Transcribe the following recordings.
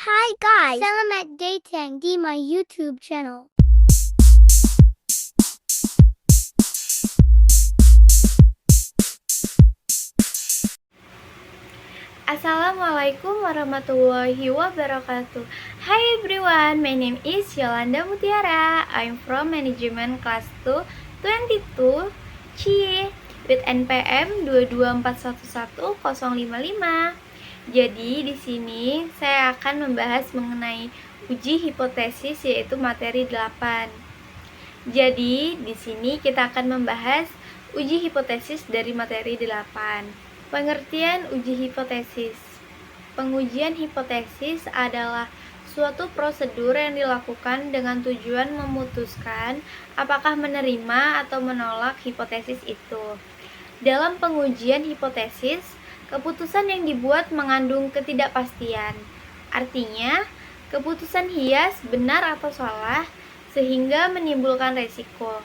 Hi guys, selamat datang di my YouTube channel. Assalamualaikum warahmatullahi wabarakatuh. Hi everyone, my name is Yolanda Mutiara. I'm from Management Class 2 22 C with NPM 224111055. Jadi di sini saya akan membahas mengenai uji hipotesis yaitu materi 8. Jadi di sini kita akan membahas uji hipotesis dari materi 8. Pengertian uji hipotesis. Pengujian hipotesis adalah suatu prosedur yang dilakukan dengan tujuan memutuskan apakah menerima atau menolak hipotesis itu. Dalam pengujian hipotesis, keputusan yang dibuat mengandung ketidakpastian. Artinya, keputusan hias benar atau salah sehingga menimbulkan resiko.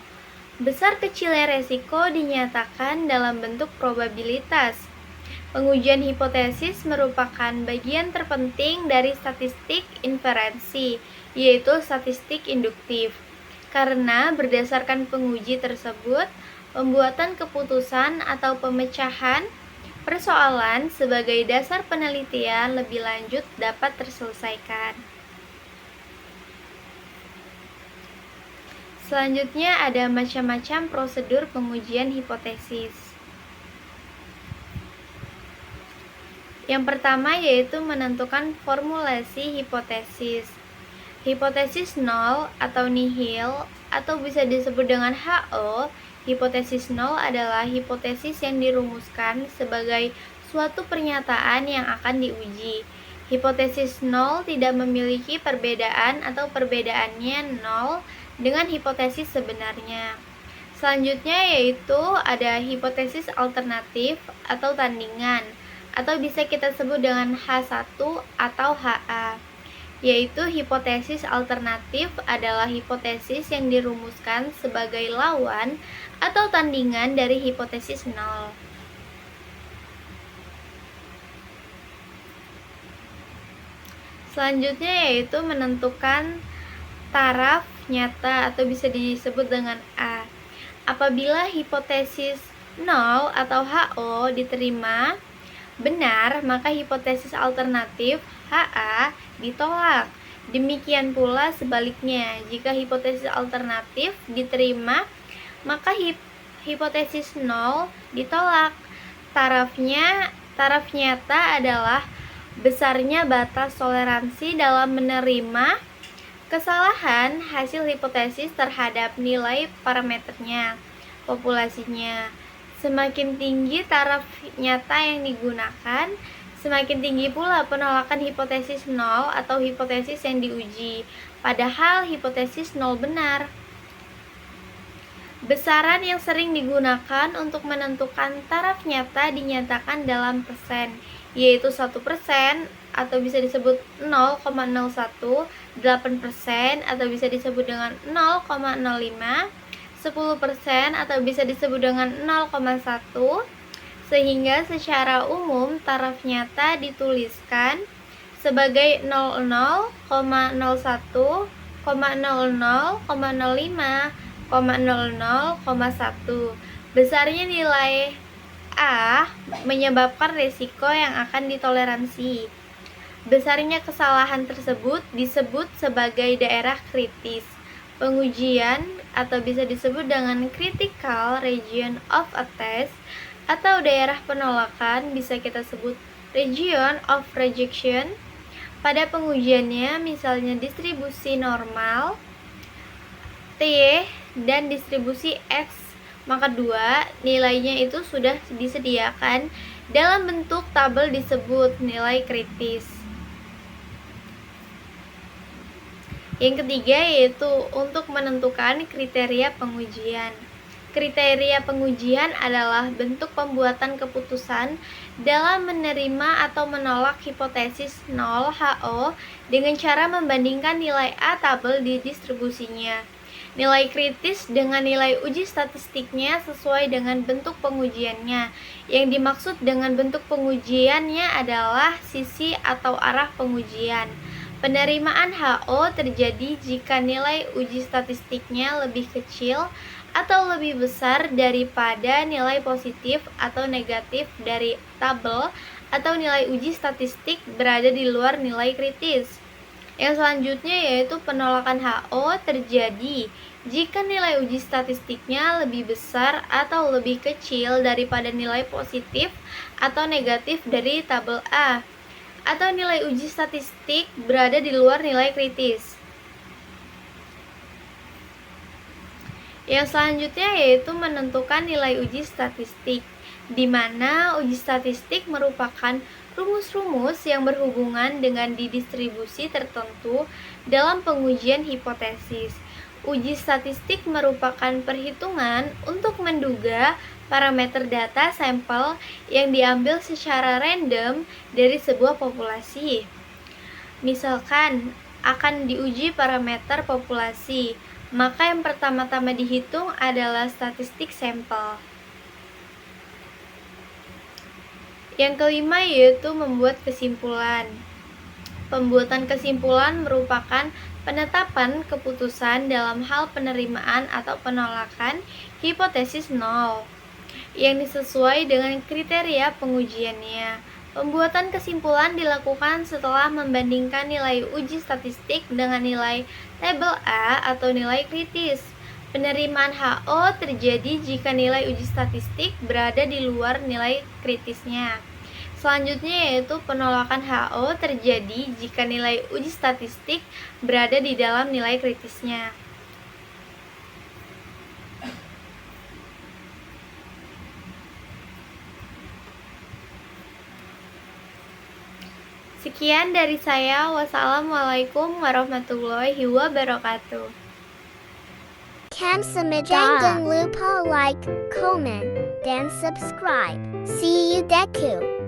Besar kecilnya resiko dinyatakan dalam bentuk probabilitas. Pengujian hipotesis merupakan bagian terpenting dari statistik inferensi, yaitu statistik induktif. Karena berdasarkan penguji tersebut, pembuatan keputusan atau pemecahan persoalan sebagai dasar penelitian lebih lanjut dapat terselesaikan. Selanjutnya ada macam-macam prosedur pengujian hipotesis. Yang pertama yaitu menentukan formulasi hipotesis. Hipotesis nol atau nihil atau bisa disebut dengan HO. Hipotesis nol adalah hipotesis yang dirumuskan sebagai suatu pernyataan yang akan diuji. Hipotesis nol tidak memiliki perbedaan atau perbedaannya nol dengan hipotesis sebenarnya. Selanjutnya yaitu ada hipotesis alternatif atau tandingan, atau bisa kita sebut dengan H1 atau HA. Yaitu hipotesis alternatif adalah hipotesis yang dirumuskan sebagai lawan atau tandingan dari hipotesis nol. Selanjutnya yaitu menentukan taraf nyata atau bisa disebut dengan A. Apabila hipotesis nol atau HO diterima benar, maka hipotesis alternatif HA ditolak. Demikian pula sebaliknya, jika hipotesis alternatif diterima, maka hipotesis nol ditolak. Taraf nyata adalah besarnya batas toleransi dalam menerima kesalahan hasil hipotesis terhadap nilai parameternya, populasinya. Semakin tinggi taraf nyata yang digunakan, semakin tinggi pula penolakan hipotesis nol atau hipotesis yang diuji, padahal hipotesis nol benar. Besaran yang sering digunakan untuk menentukan taraf nyata dinyatakan dalam persen, yaitu 1% atau bisa disebut 0,01, 8% atau bisa disebut dengan 0,05, 10% atau bisa disebut dengan 0,1, sehingga secara umum taraf nyata dituliskan sebagai 00,01, 00,05, 00,1. Besarnya nilai A menyebabkan risiko yang akan ditoleransi. Besarnya kesalahan tersebut disebut sebagai daerah kritis. Pengujian atau bisa disebut dengan critical region of a test atau daerah penolakan bisa kita sebut region of rejection. Pada pengujiannya misalnya distribusi normal T dan distribusi X, maka 2 nilainya itu sudah disediakan dalam bentuk tabel disebut nilai kritis. Yang ketiga yaitu untuk menentukan kriteria pengujian. Kriteria pengujian adalah bentuk pembuatan keputusan dalam menerima atau menolak hipotesis 0 HO dengan cara membandingkan nilai A tabel di distribusinya. Nilai kritis dengan nilai uji statistiknya sesuai dengan bentuk pengujiannya. Yang dimaksud dengan bentuk pengujiannya adalah sisi atau arah pengujian. Penerimaan HO terjadi jika nilai uji statistiknya lebih kecil atau lebih besar daripada nilai positif atau negatif dari tabel atau nilai uji statistik berada di luar nilai kritis. Yang selanjutnya yaitu penolakan HO terjadi jika nilai uji statistiknya lebih besar atau lebih kecil daripada nilai positif atau negatif dari tabel A, atau nilai uji statistik berada di luar nilai kritis. Yang selanjutnya yaitu menentukan nilai uji statistik, di mana uji statistik merupakan rumus-rumus yang berhubungan dengan distribusi tertentu dalam pengujian hipotesis. Uji statistik merupakan perhitungan untuk menduga parameter data sampel yang diambil secara random dari sebuah populasi. Misalkan akan diuji parameter populasi, maka yang pertama-tama dihitung adalah statistik sampel. Yang kelima yaitu membuat kesimpulan. Pembuatan kesimpulan merupakan penetapan keputusan dalam hal penerimaan atau penolakan hipotesis nol yang disesuai dengan kriteria pengujiannya. Pembuatan kesimpulan dilakukan setelah membandingkan nilai uji statistik dengan nilai tabel A atau nilai kritis. Penerimaan HO terjadi jika nilai uji statistik berada di luar nilai kritisnya. Selanjutnya yaitu penolakan HO terjadi jika nilai uji statistik berada di dalam nilai kritisnya. Sekian dari saya. Wassalamualaikum warahmatullahi wabarakatuh. Kamsahamnida. Jangan lupa like, comment, dan subscribe. See you deku.